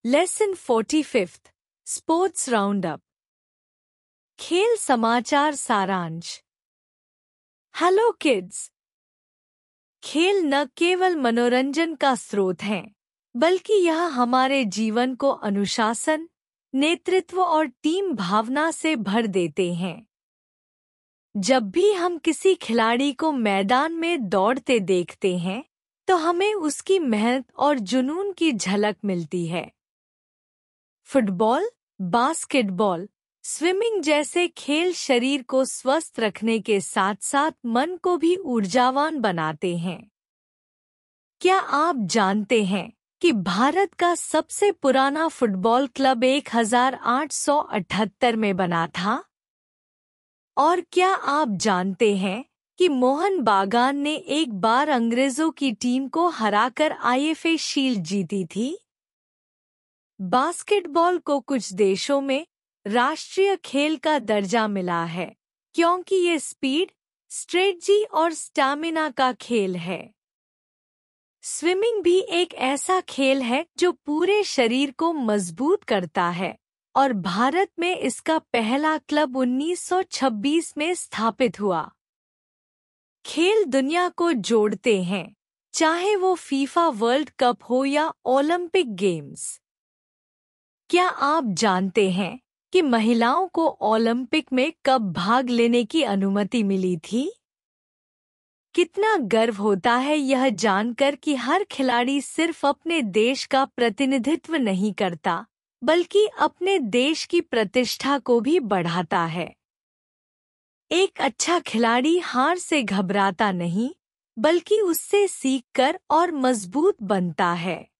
Lesson 45 sports roundup. खेल समाचार सारांश। Hello kids. खेल न केवल मनोरंजन का स्रोत हैं, बल्कि यह हमारे जीवन को अनुशासन, नेतृत्व और टीम भावना से भर देते हैं। जब भी हम किसी खिलाड़ी को मैदान में दौड़ते देखते हैं, तो हमें उसकी मेहनत और जुनून की झलक मिलती है। फुटबॉल, बास्केटबॉल, स्विमिंग जैसे खेल शरीर को स्वस्थ रखने के साथ साथ मन को भी ऊर्जावान बनाते हैं। क्या आप जानते हैं कि भारत का सबसे पुराना फुटबॉल क्लब 1878 में बना था? और क्या आप जानते हैं कि मोहन बागान ने एक बार अंग्रेजों की टीम को हराकर आईएफए शील्ड जीती थी? बास्केटबॉल को कुछ देशों में राष्ट्रीय खेल का दर्जा मिला है, क्योंकि ये स्पीड, स्ट्रेटजी और स्टैमिना का खेल है। स्विमिंग भी एक ऐसा खेल है जो पूरे शरीर को मजबूत करता है और भारत में इसका पहला क्लब 1926 में स्थापित हुआ। खेल दुनिया को जोड़ते हैं, चाहे वो फीफा वर्ल्ड कप हो या ओलंपिक गेम्स। क्या आप जानते हैं कि महिलाओं को ओलंपिक में कब भाग लेने की अनुमति मिली थी? कितना गर्व होता है यह जानकर कि हर खिलाड़ी सिर्फ अपने देश का प्रतिनिधित्व नहीं करता, बल्कि अपने देश की प्रतिष्ठा को भी बढ़ाता है। एक अच्छा खिलाड़ी हार से घबराता नहीं, बल्कि उससे सीखकर और मजबूत बनता है।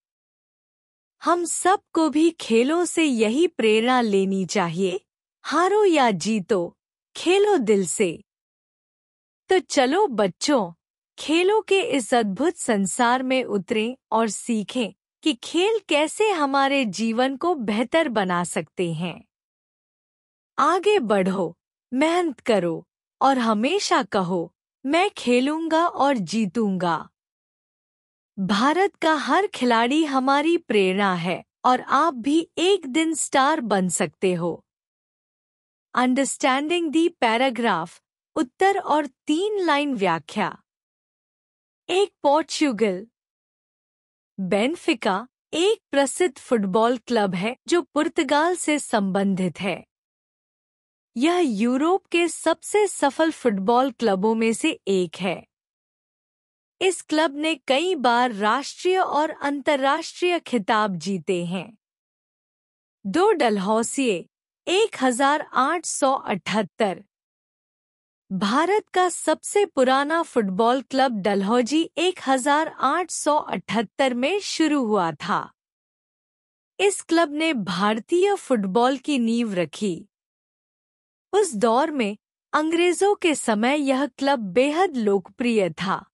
हम सबको भी खेलों से यही प्रेरणा लेनी चाहिए। हारो या जीतो, खेलो दिल से। तो चलो बच्चों, खेलों के इस अद्भुत संसार में उतरें और सीखें कि खेल कैसे हमारे जीवन को बेहतर बना सकते हैं। आगे बढ़ो, मेहनत करो और हमेशा कहो, मैं खेलूंगा और जीतूंगा। भारत का हर खिलाड़ी हमारी प्रेरणा है और आप भी एक दिन स्टार बन सकते हो। अंडरस्टैंडिंग दी पैराग्राफ, उत्तर और 3 लाइन व्याख्या। एक पोर्चुगल। बेनफिका एक प्रसिद्ध फुटबॉल क्लब है जो पुर्तगाल से संबंधित है। यह यूरोप के सबसे सफल फुटबॉल क्लबों में से एक है। इस क्लब ने कई बार राष्ट्रीय और अंतर्राष्ट्रीय खिताब जीते हैं। दो डलहौसिए 1878। भारत का सबसे पुराना फुटबॉल क्लब डलहौजी 1878 में शुरू हुआ था। इस क्लब ने भारतीय फुटबॉल की नींव रखी। उस दौर में अंग्रेजों के समय यह क्लब बेहद लोकप्रिय था।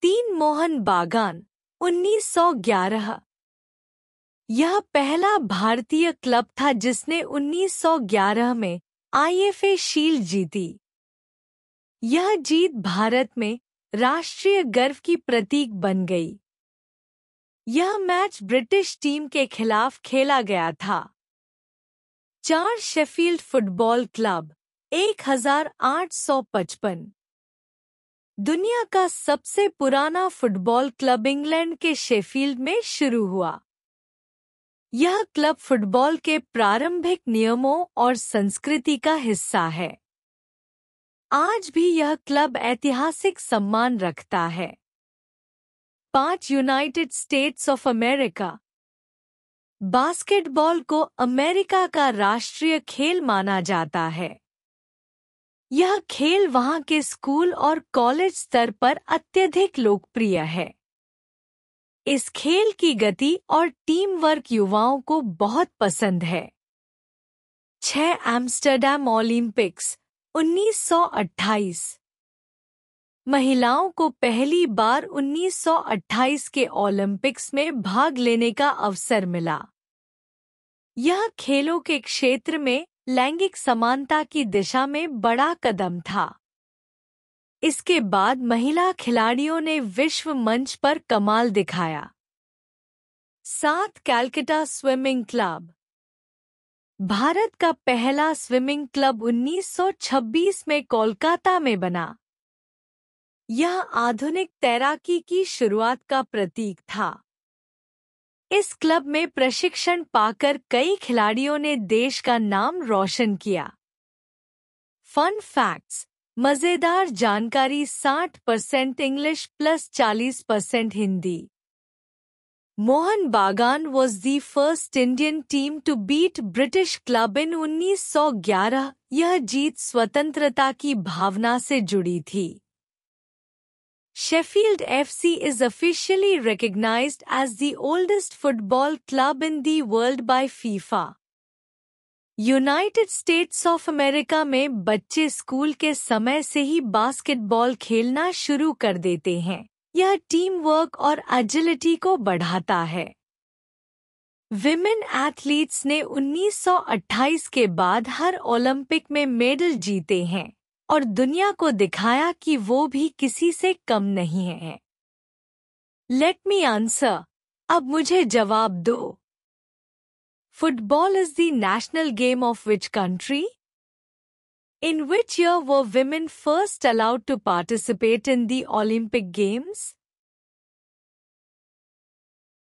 3 मोहन बागान 1911। यह पहला भारतीय क्लब था जिसने 1911 में आईएफए शील्ड जीती। यह जीत भारत में राष्ट्रीय गर्व की प्रतीक बन गई। यह मैच ब्रिटिश टीम के खिलाफ खेला गया था। 4 शेफील्ड फुटबॉल क्लब 1855। दुनिया का सबसे पुराना फुटबॉल क्लब इंग्लैंड के शेफील्ड में शुरू हुआ। यह क्लब फुटबॉल के प्रारंभिक नियमों और संस्कृति का हिस्सा है। आज भी यह क्लब ऐतिहासिक सम्मान रखता है। 5 United states of America. Basketball को अमेरिका का राष्ट्रीय खेल माना जाता है। यह खेल वहां के स्कूल और कॉलेज स्तर पर अत्यधिक लोकप्रिय है। इस खेल की गति और टीम वर्क युवाओं को बहुत पसंद है। 6 एम्स्टर्डम ओलंपिक्स 1928। महिलाओं को पहली बार 1928 के ओलंपिक्स में भाग लेने का अवसर मिला। यह खेलों के क्षेत्र में लैंगिक समानता की दिशा में बड़ा कदम था। इसके बाद महिला खिलाड़ियों ने विश्व मंच पर कमाल दिखाया। 7 कैलकाटा स्विमिंग क्लब। भारत का पहला स्विमिंग क्लब 1926 में कोलकाता में बना। यह आधुनिक तैराकी की शुरुआत का प्रतीक था। इस क्लब में प्रशिक्षण पाकर कई खिलाड़ियों ने देश का नाम रोशन किया। फन फैक्ट्स, मजेदार जानकारी 60% इंग्लिश प्लस 40% हिंदी। मोहन बागान was the first Indian team to beat British Club in 1911। यह जीत स्वतंत्रता की भावना से जुड़ी थी। Sheffield FC is officially recognized as the oldest football club in the world by FIFA। United states of America में बच्चे school के समय से ही बास्केटबॉल खेलना शुरू कर देते हैं। यह टीम वर्क और एजिलिटी को बढ़ाता है। विमेन एथलीट्स ने 1928 के बाद हर ओलंपिक में मेडल जीते हैं और दुनिया को दिखाया कि वो भी किसी से कम नहीं है। लेट मी आंसर, अब मुझे जवाब दो। Football is the national game of which country? In which year were women first allowed to participate in the Olympic Games?